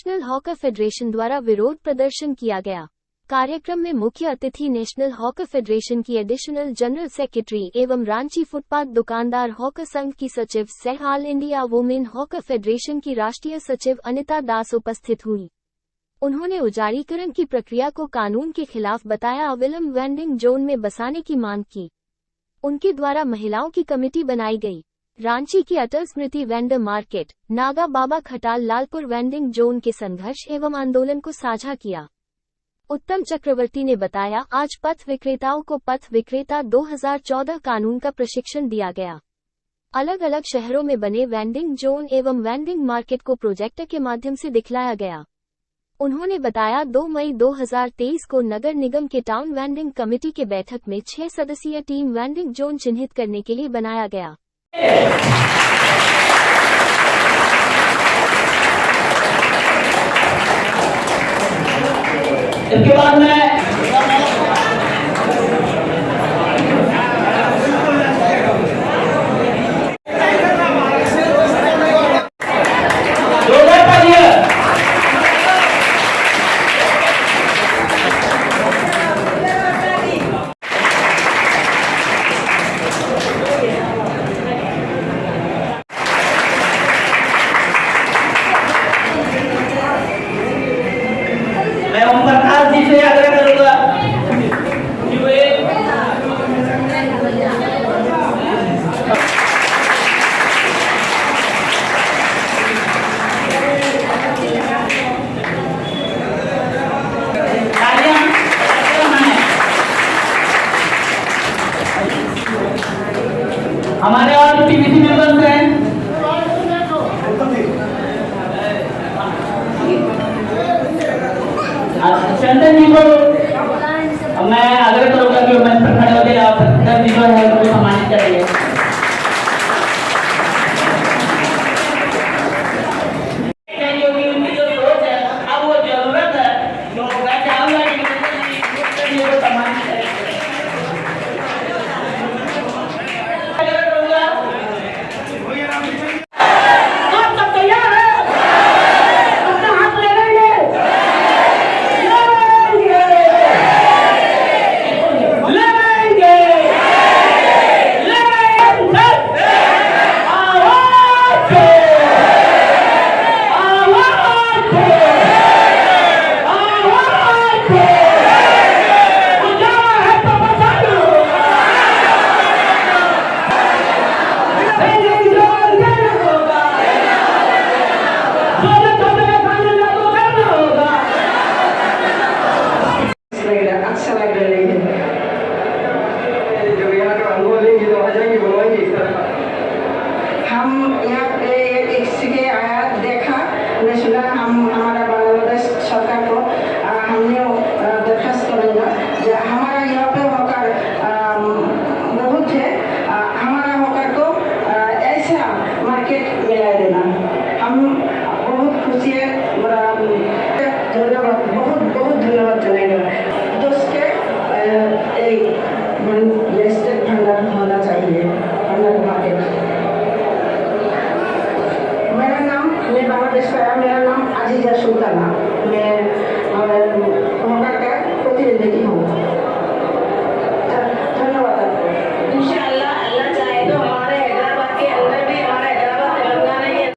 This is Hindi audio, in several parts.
नेशनल हॉकी फेडरेशन द्वारा विरोध प्रदर्शन किया गया। कार्यक्रम में मुख्य अतिथि नेशनल हॉकी फेडरेशन की एडिशनल जनरल सेक्रेटरी एवं रांची फुटपाथ दुकानदार हॉकी संघ की सचिव सह all India women hockey federation की राष्ट्रीय सचिव अनिता दास उपस्थित हुई। उन्होंने उजारीकरण की प्रक्रिया को कानून के खिलाफ बताया, अविलंब वेंडिंग जोन में बसाने की मांग की। उनके द्वारा महिलाओं की कमेटी बनाई गई। रांची की अटल स्मृति वेंडर मार्केट, नागा बाबा खटाल लालपुर वेंडिंग जोन के संघर्ष एवं आंदोलन को साझा किया। उत्तम चक्रवर्ती ने बताया, आज पथ विक्रेताओं को पथ विक्रेता 2014 कानून का प्रशिक्षण दिया गया। अलग अलग शहरों में बने वेंडिंग जोन एवं वेंडिंग मार्केट को प्रोजेक्टर के माध्यम से दिखलाया गया। उन्होंने बताया, 2 मई 2023 को नगर निगम के टाउन वेंडिंग कमेटी के बैठक में 6 सदस्यीय टीम वेंडिंग जोन चिन्हित करने के लिए बनाया गया। इसके बाद में मैं ओम प्रकाश जी से आग्रह करूंगा कि वे हमारे और टीवीसी मेंबर्स हैं। चंदन जी को मैं आग्रह करूंगा कि मंच पर खड़े होकर आप चंदन जी को है उनको सम्मानित करेंगे। उनकी जो सोच है, अब वो जरूरत है, तो मैं चाहूंगा कि चंदन जी को सम्मानित करें। हम यहाँ पे एक जगह आया देखा, सुना, हम हमारा बांग्लादेश सरकार को हमने दरखास्त करेंगे जो हमारा यहाँ पे होकर बहुत है, हमारा होकर को ऐसा मार्केट मिला देना। हम बहुत खुशी है, धन्यवाद, बहुत बहुत धन्यवाद जनाएंगे। दोस्त के स्टेट भंडार होना चाहिए, भंडार मार्केट। मैं बांग्लादेश का, मेरा नाम अजीजा सुल्ताना, मैं वहाँ का प्रतिनिधि हूँ। धन्यवाद आपको। इंशाअल्लाह अल्लाह चाहे तो हमारे हैदराबाद के अंदर भी, हमारा हैदराबाद तेलंगाना के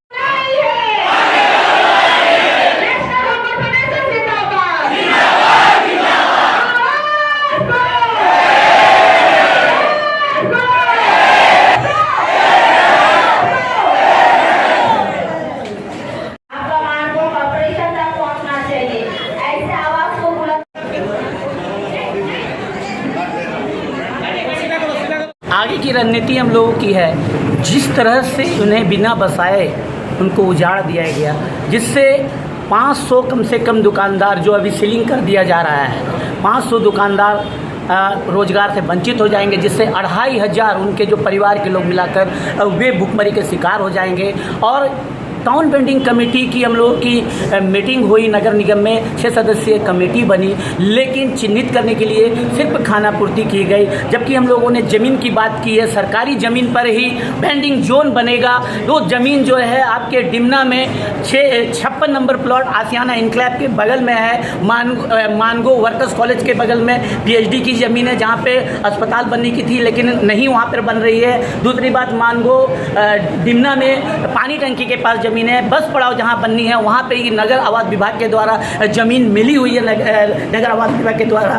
आगे की रणनीति हम लोगों की है। जिस तरह से उन्हें बिना बसाए उनको उजाड़ दिया गया, जिससे 500 कम से कम दुकानदार जो अभी सीलिंग कर दिया जा रहा है, 500 दुकानदार रोजगार से वंचित हो जाएंगे, जिससे 2500 उनके जो परिवार के लोग मिलाकर वे भूखमरी के शिकार हो जाएंगे। और टाउन वेंडिंग कमेटी की हम लोगों की मीटिंग हुई, नगर निगम में 6 सदस्यीय कमेटी बनी, लेकिन चिन्हित करने के लिए सिर्फ खानापूर्ति की गई। जबकि हम लोगों ने ज़मीन की बात की है, सरकारी ज़मीन पर ही वेंडिंग जोन बनेगा। वो ज़मीन जो है आपके डिमना में 56 नंबर प्लॉट आसियाना इनक्लेव के बगल में है, मानगो वर्कर्स कॉलेज के बगल में PhD की ज़मीन है जहाँ पे अस्पताल बनने की थी लेकिन नहीं वहाँ पर बन रही है। दूसरी बात, मानगो डिमना में पानी टंकी के पास ज़मीन है, बस पड़ाव जहाँ बननी है वहाँ पे ही नगर आवास विभाग के द्वारा ज़मीन मिली हुई है, नगर आवास विभाग के द्वारा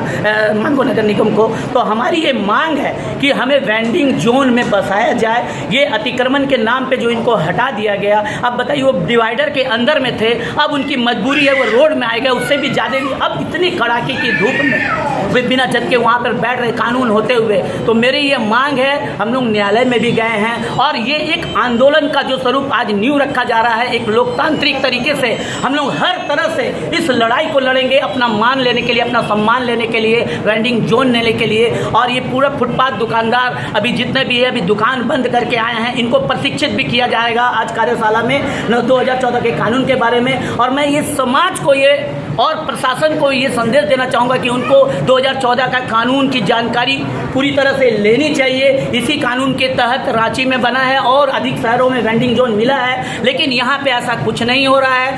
मानगो नगर निगम को। तो हमारी ये मांग है कि हमें वेंडिंग जोन में बसाया जाए। ये अतिक्रमण के नाम पे जो इनको हटा दिया गया, अब बताइए वो डिवाइडर के अंदर में थे, अब उनकी मजबूरी है वो रोड में आए गए, उससे भी ज़्यादा अब इतनी कड़ाके की धूप में वे बिना छत के वहाँ पर बैठ रहे कानून होते हुए। तो मेरी ये मांग है, हम लोग न्यायालय में भी गए हैं और ये एक आंदोलन का जो स्वरूप आज न्यू रखा जा रहा है, एक लोकतांत्रिक तरीके से हम लोग हर तरह से इस लड़ाई को लड़ेंगे, अपना मान लेने के लिए, अपना सम्मान लेने के लिए, वेंडिंग जोन लेने के लिए। और ये पूरा फुटपाथ दुकानदार अभी जितने भी है, अभी दुकान बंद करके आए हैं, इनको प्रशिक्षित भी किया जाएगा आज कार्यशाला में 2014 के कानून के बारे में। और मैं ये समाज को ये और प्रशासन को ये संदेश देना चाहूँगा कि उनको 2014 का कानून की जानकारी पूरी तरह से लेनी चाहिए। इसी कानून के तहत रांची में बना है और अधिक शहरों में वेंडिंग जोन मिला है, लेकिन यहाँ पे ऐसा कुछ नहीं हो रहा है।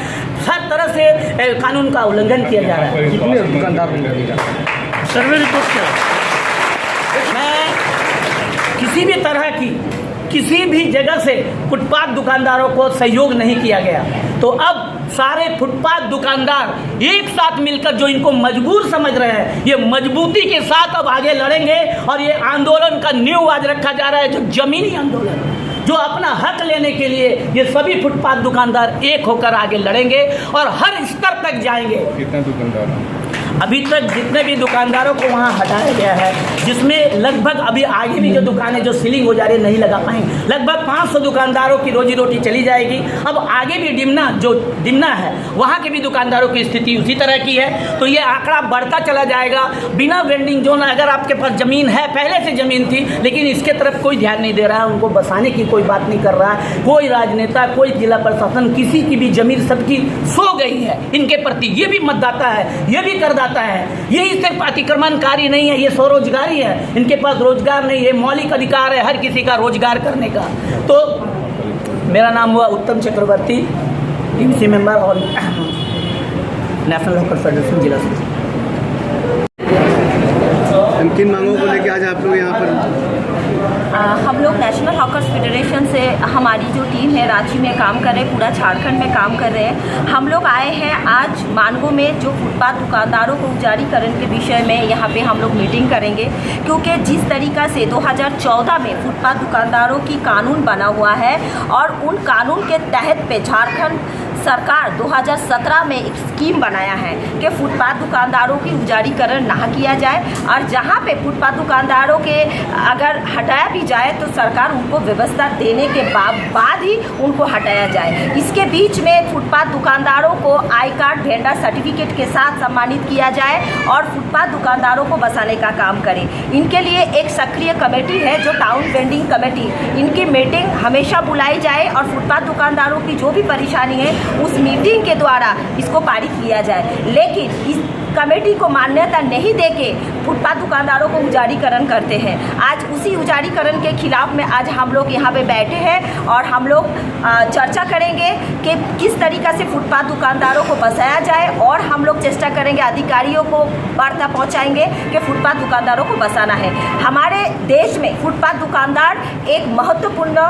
हर तरह से कानून का उल्लंघन किया जा रहा है। कितने दुकानदार सर्वे रिपोर्ट क्या, मैं किसी भी तरह की किसी भी जगह से फुटपाथ दुकानदारों को सहयोग नहीं किया गया। तो अब सारे फुटपाथ दुकानदार एक साथ मिलकर जो इनको मजबूर समझ रहे हैं, ये मजबूती के साथ अब आगे लड़ेंगे। और ये आंदोलन का नींव आज रखा जा रहा है, जो जमीनी आंदोलन, जो अपना हक लेने के लिए ये सभी फुटपाथ दुकानदार एक होकर आगे लड़ेंगे और हर स्तर तक जाएंगे। कितने दुकानदार अभी तक जितने भी दुकानदारों को वहाँ हटाया गया है, जिसमें लगभग अभी आगे भी जो दुकानें जो सीलिंग हो जा रही है नहीं लगा पाएंगे, लगभग 500 दुकानदारों की रोजी रोटी चली जाएगी। अब आगे भी डिमना है वहाँ के भी दुकानदारों की स्थिति उसी तरह की है। तो ये आंकड़ा बढ़ता चला जाएगा। बिना वेंडिंग जोन, अगर आपके पास ज़मीन है, पहले से ज़मीन थी, लेकिन इसके तरफ कोई ध्यान नहीं दे रहा है, उनको बसाने की कोई बात नहीं कर रहा है, कोई राजनेता, कोई जिला प्रशासन, किसी की भी ज़मीन सबकी सो गई है इनके प्रति। ये भी मतदाता है, ये भी करदाता है। यही सिर्फ अतिक्रमणकारी नहीं है, ये स्वरोजगारी है, इनके पास रोजगार नहीं है, मौलिक अधिकार है हर किसी का रोजगार करने का। तो मेरा नाम हुआ उत्तम चक्रवर्ती, DVC मेंबर और नेशनल हॉकर फेडरेशन जिला से। किन मांगों को लेकर आज आप लोग यहाँ पर? हम लोग नेशनल हॉकर्स फेडरेशन से, हमारी जो टीम है रांची में काम कर रहे हैं, पूरा झारखंड में काम कर रहे हैं। हम लोग आए हैं आज मानगो में जो फुटपाथ दुकानदारों को उजारीकरण के विषय में यहाँ पे हम लोग मीटिंग करेंगे, क्योंकि जिस तरीक़ा से 2014 में फुटपाथ दुकानदारों की कानून बना हुआ है और उन कानून के तहत पे झारखंड सरकार 2017 में एक स्कीम बनाया है कि फुटपाथ दुकानदारों की उजारीकरण ना किया जाए और जहाँ पे फुटपाथ दुकानदारों के अगर हटाया भी जाए तो सरकार उनको व्यवस्था देने के बाद ही उनको हटाया जाए। इसके बीच में फुटपाथ दुकानदारों को आई कार्ड, भेंडा सर्टिफिकेट के साथ सम्मानित किया जाए और फुटपाथ दुकानदारों को बसाने का काम करें। इनके लिए एक सक्रिय कमेटी है जो टाउन वेंडिंग कमेटी, इनकी मीटिंग हमेशा बुलाई जाए और फुटपाथ दुकानदारों की जो भी परेशानी है उस मीटिंग के द्वारा इसको पारित किया जाए। लेकिन इस कमेटी को मान्यता नहीं देके फुटपाथ दुकानदारों को उजारीकरण करते हैं। आज उसी उजारीकरण के खिलाफ में आज हम लोग यहाँ पे बैठे हैं और हम लोग चर्चा करेंगे कि किस तरीक़ा से फुटपाथ दुकानदारों को बसाया जाए और हम लोग चेष्टा करेंगे, अधिकारियों को वार्ता पहुँचाएंगे कि फुटपाथ दुकानदारों को बसाना है। हमारे देश में फुटपाथ दुकानदार एक महत्वपूर्ण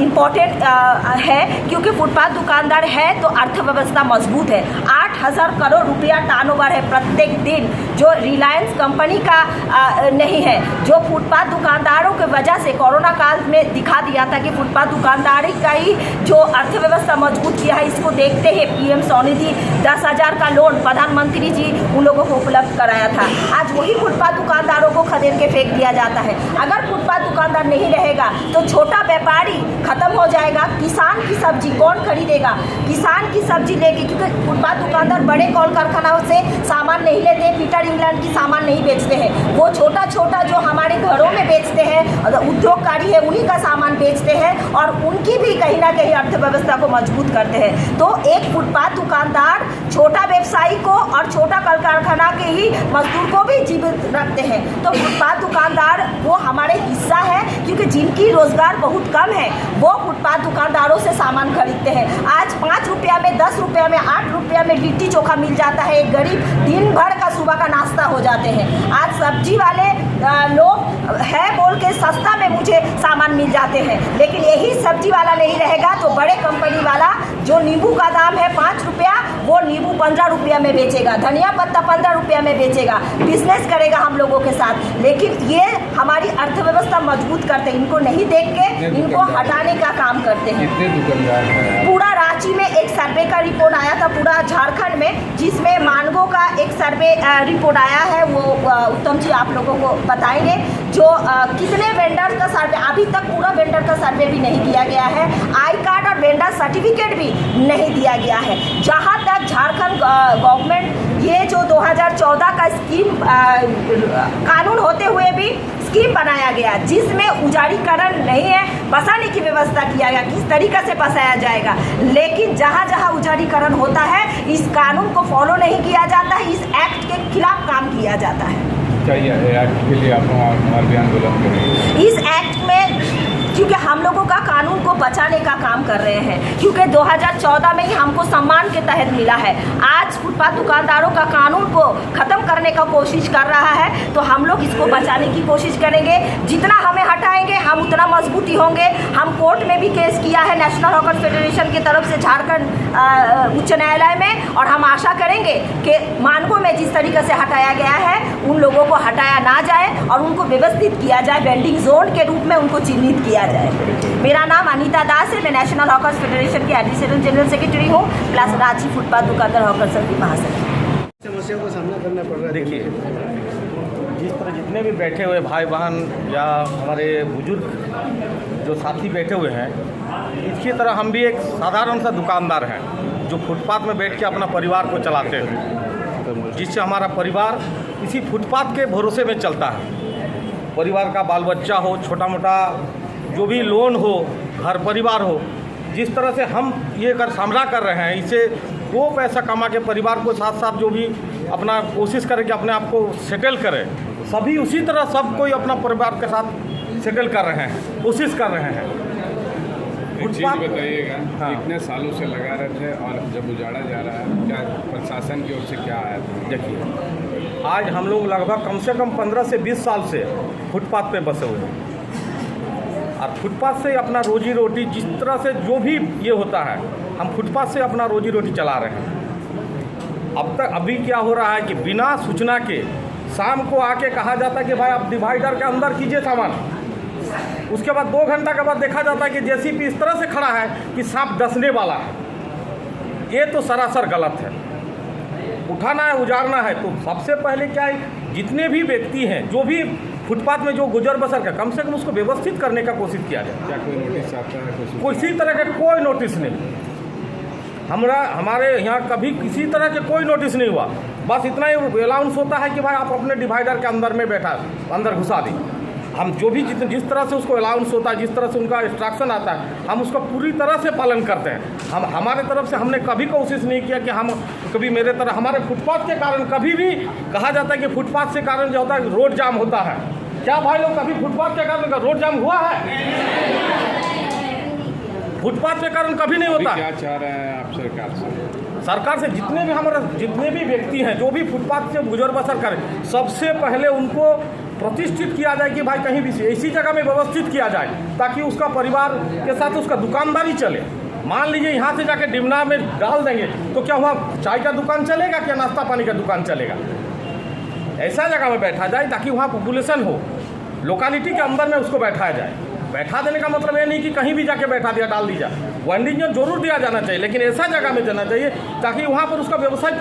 इम्पोर्टेंट है, क्योंकि फुटपाथ दुकानदार है तो अर्थव्यवस्था मजबूत है। 8,000 करोड़ रुपया टर्नओवर है प्रत्येक दिन, जो रिलायंस कंपनी का नहीं है, जो फुटपाथ दुकानदारों की वजह से कोरोना काल में दिखा दिया था कि फुटपाथ दुकानदारी का ही जो अर्थव्यवस्था मजबूत किया है। इसको देखते हुए PM स्वनिधि 10,000 का लोन प्रधानमंत्री जी उन लोगों को उपलब्ध कराया था। आज वही फुटपाथ दुकानदारों को खदेड़ के फेंक दिया जाता है। अगर फुटपाथ दुकानदार नहीं रहेगा तो छोटा व्यापारी खत्म हो जाएगा। किसान की सब्जी कौन खरीदेगा? किसान की सब्जी लेके, क्योंकि फुटपाथ दुकानदार बड़े कॉल कारखानाओं से सामान नहीं लेते, पीटर इंग्लैंड की सामान नहीं बेचते हैं, वो छोटा छोटा जो हमारे घरों में बेचते हैं, उद्योगकारी है, उन्हीं का सामान बेचते हैं और उनकी भी कहीं ना कहीं अर्थव्यवस्था को मजबूत करते हैं। तो एक फुटपाथ दुकानदार छोटा व्यवसायी को और छोटा कल कारखाना के ही मजदूर को भी जीवित रखते हैं। तो फुटपाथ दुकानदार वो हमारे हिस्सा है, क्योंकि जिनकी रोजगार बहुत कम है वो फुटपाथ दुकानदारों से सामान खरीदते हैं। आज 5 रुपया में, 10 रुपया में, 8 रुपया में लिट्टी चोखा मिल जाता है। एक गरीब दिन भर का सुबह का नाश्ता हो जाते हैं। आज सब्जी वाले लोग है बोल के सस्ता में मुझे सामान मिल जाते हैं, लेकिन यही सब्जी वाला नहीं रहेगा तो बड़े कंपनी वाला जो नींबू का दाम है 5 रुपया, वो नींबू 15 रुपया में बेचेगा, धनिया पत्ता 15 रुपया में बेचेगा, बिजनेस करेगा हम लोगोों के साथ। लेकिन ये हमारी अर्थव्यवस्था मजबूत करते हैं, इनको नहीं देख के इनको हटाने का काम करते हैं। कितने दुकानदार हैं? पूरा रांची में एक सर्वे का रिपोर्ट आया था, पूरा झारखंड में, जिसमें मानगो का एक सर्वे रिपोर्ट आया है, वो उत्तम जी आप लोगों को बताएंगे। जो कितने वेंडर का सर्वे, अभी तक पूरा वेंडर का सर्वे भी नहीं किया गया है, आई कार्ड और वेंडर सर्टिफिकेट भी नहीं दिया गया है। जहाँ तक झारखंड गवर्नमेंट ये जो 2014 का स्कीम कानून होते हुए भी स्कीम बनाया गया, जिसमें उजारीकरण नहीं है, बसाने की व्यवस्था किया गया, किस तरीके से बसाया जाएगा, लेकिन जहाँ जहाँ उजारीकरण होता है इस कानून को फॉलो नहीं किया जाता है, इस एक्ट के खिलाफ काम किया जाता है। क्या ये एक्ट के लिए आप हमारे भी आंदोलन करेंगे? इस एक्ट में क्योंकि हम लोगों का कानून को बचाने का काम कर रहे हैं, क्योंकि 2014 में ही हमको सम्मान के तहत मिला है। आज फुटपाथ दुकानदारों का कानून को ख़त्म करने का कोशिश कर रहा है, तो हम लोग इसको बचाने की कोशिश करेंगे। जितना हमें हटाएंगे हम उतना मजबूती होंगे। हम कोर्ट में भी केस किया है नेशनल हॉकर्स फेडरेशन की तरफ से झारखंड उच्च न्यायालय में, और हम आशा करेंगे कि मानगो में जिस तरीके से हटाया गया है उन लोगों को हटाया ना जाए और उनको व्यवस्थित किया जाए, वेंडिंग जोन के रूप में उनको चिन्हित किया जाए। मेरा नाम अनीता दास है, मैं नेशनल हॉकर्स फेडरेशन की एडिशनल जनरल सेक्रेटरी हूँ, प्लस रांची फुटपाथ दुकानदार हॉकर्स की महासचिव। समस्याओं का सामना करना पड़ रहा है। देखिए, जिस तरह जितने भी बैठे हुए भाई बहन या हमारे बुजुर्ग जो साथी बैठे हुए हैं, इसकी तरह हम भी एक साधारण सा दुकानदार हैं जो फुटपाथ में बैठ के अपना परिवार को चलाते हैं, जिससे हमारा परिवार इसी फुटपाथ के भरोसे में चलता है। परिवार का बाल बच्चा हो, छोटा मोटा जो भी लोन हो, घर परिवार हो, जिस तरह से हम ये कर सामना कर रहे हैं, इसे 2 पैसा कमा के परिवार को साथ साथ जो भी अपना कोशिश करें कि अपने आप को सेटल करें, सभी उसी तरह सब कोई अपना परिवार के साथ सेटल कर रहे हैं, कोशिश कर रहे हैं। एक चीज़ बताइएगा, हाँ। इतने सालों से लगा रहे थे और जब उजाड़ा जा रहा है, क्या प्रशासन की ओर से क्या आया था? देखिए, आज हम लोग लगभग कम से कम 15 से 20 साल से फुटपाथ पे बसे हुए हैं और फुटपाथ से अपना रोजी रोटी, जिस तरह से जो भी ये होता है, हम फुटपाथ से अपना रोजी रोटी चला रहे हैं। अब तक अभी क्या हो रहा है कि बिना सूचना के शाम को आके कहा जाता है कि भाई आप डिवाइडर के अंदर कीजिए सामान, उसके बाद 2 घंटा के बाद देखा जाता है कि जेसीबी इस तरह से खड़ा है कि सांप डसने वाला है। ये तो सरासर गलत है। उठाना है, उजाड़ना है, तो सबसे पहले क्या है, जितने भी व्यक्ति हैं, जो भी फुटपाथ में जो गुजर बसर का, कम से कम उसको व्यवस्थित करने का कोशिश किया जाए। क्या कोई नोटिस आता है? किसी तरह का कोई नोटिस नहीं, हमारे यहाँ कभी किसी तरह के कोई नोटिस नहीं हुआ। बस इतना ही अलाउंस होता है कि भाई आप अपने डिवाइडर के अंदर में बैठा, अंदर घुसा दी। हम जो भी जिस तरह से उसको अलाउंस होता है, जिस तरह से उनका इंस्ट्रक्शन आता है, हम उसका पूरी तरह से पालन करते हैं। हमारे तरफ से हमने कभी कोशिश नहीं किया कि हम कभी मेरे तरह, हमारे फुटपाथ के कारण कभी भी कहा जाता है कि फुटपाथ से कारण जो होता है रोड जाम होता है। क्या भाई लोग कभी फुटपाथ के कारण रोड जाम हुआ है? फुटपाथ के कारण कभी नहीं होता। क्या चाह रहे हैं आप सरकार से? सरकार से जितने भी व्यक्ति हैं जो भी फुटपाथ से गुजर बसर करें, सबसे पहले उनको प्रतिष्ठित किया जाए कि भाई कहीं भी ऐसी जगह में व्यवस्थित किया जाए ताकि उसका परिवार के साथ उसका दुकानदारी चले। मान लीजिए यहाँ से जाके डिमना में डाल देंगे तो क्या वहाँ चाय का दुकान चलेगा, क्या नाश्ता पानी का दुकान चलेगा? ऐसा जगह में बैठा जाए ताकि वहाँ पॉपुलेशन हो, लोकालिटी के अंदर में उसको बैठाया जाए। बैठा देने का मतलब ये नहीं कि कहीं भी जाके बैठा दिया, डाल दीजिए। वेंडिंग जोन जरूर दिया जाना चाहिए, लेकिन ऐसा जगह में जाना चाहिए ताकि वहाँ पर उसका व्यवसाय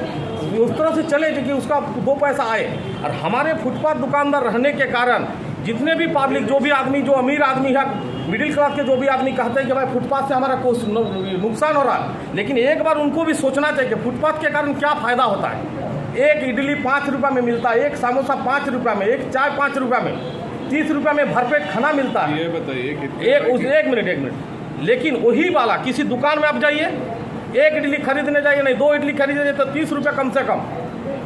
उस तरह से चले कि उसका 2 पैसा आए। और हमारे फुटपाथ दुकानदार रहने के कारण जितने भी पब्लिक, जो भी आदमी, जो अमीर आदमी है, मिडिल क्लास के जो भी आदमी कहते हैं कि भाई फुटपाथ से हमारा कुछ नुकसान हो रहा है, लेकिन एक बार उनको भी सोचना चाहिए कि फुटपाथ के कारण क्या फ़ायदा होता है। एक इडली 5 रुपये में मिलता है, एक समोसा 5 रुपये में, एक चाय 5 रुपये में, 30 रुपये में भरपेट खाना मिलता है। ये बताइए एक मिनट, लेकिन वही वाला किसी दुकान में आप जाइए, एक इडली खरीदने जाइए, नहीं 2 इडली खरीदने जाइए तो 30 रुपये कम से कम,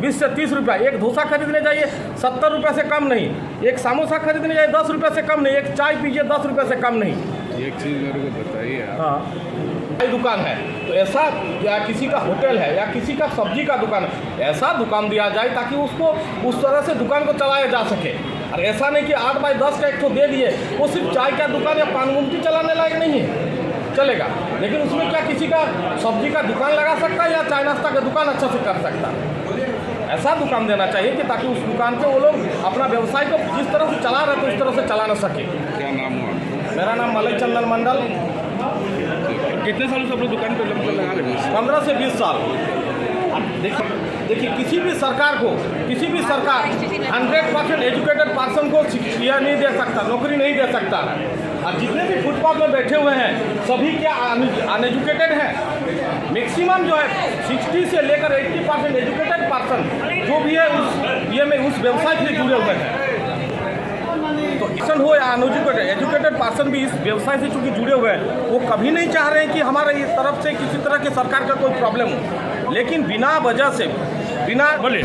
20 से 30 रुपये। एक डोसा खरीदने जाइए 70 रुपये से कम नहीं, एक समोसा खरीदने जाइए 10 रुपये से कम नहीं, एक चाय पीजिए 10 रुपये से कम नहीं। एक चीज़ मेरे को बताइए आप। हाँ, दुकान है तो ऐसा, या किसी का होटल है या किसी का सब्जी का दुकान है, ऐसा दुकान दिया जाए ताकि उसको उस तरह से दुकान को चलाया जा सके। और ऐसा नहीं कि 8 बाई 10 का एक तो दे दिए, वो सिर्फ चाय का दुकान या पान गुमटी चलाने लायक नहीं है, चलेगा, लेकिन उसमें क्या किसी का सब्जी का दुकान लगा सकता है या चाय नाश्ता का दुकान अच्छा से कर सकता है। ऐसा दुकान देना चाहिए कि ताकि उस दुकान पे वो लोग अपना व्यवसाय को जिस तरह से चला रहे थे उस तरह से चला ना सके। क्या नाम हुआ? मेरा नाम मलय चंदन मंडल। कितने सालों से अपनी दुकान पे लगा रहे हैं? 15 से 20 साल। देखिए किसी भी सरकार 100% एजुकेटेड पर्सन को यह नहीं दे सकता, नौकरी नहीं दे सकता। और जितने भी फुटपाथ में बैठे हुए हैं सभी क्या अनएजुकेटेड हैं? मैक्सिमम जो है 60 से लेकर 80% एजुकेटेड पर्सन जो भी है उस व्यवसाय से जुड़े हुए हैं। तो पर्सन हो या एजुकेटेड पर्सन भी इस व्यवसाय से चूँकि जुड़े हुए हैं, वो कभी नहीं चाह रहे हैं कि हमारे इस तरफ से किसी तरह की सरकार का कोई प्रॉब्लम हो, लेकिन बिना वजह से बोले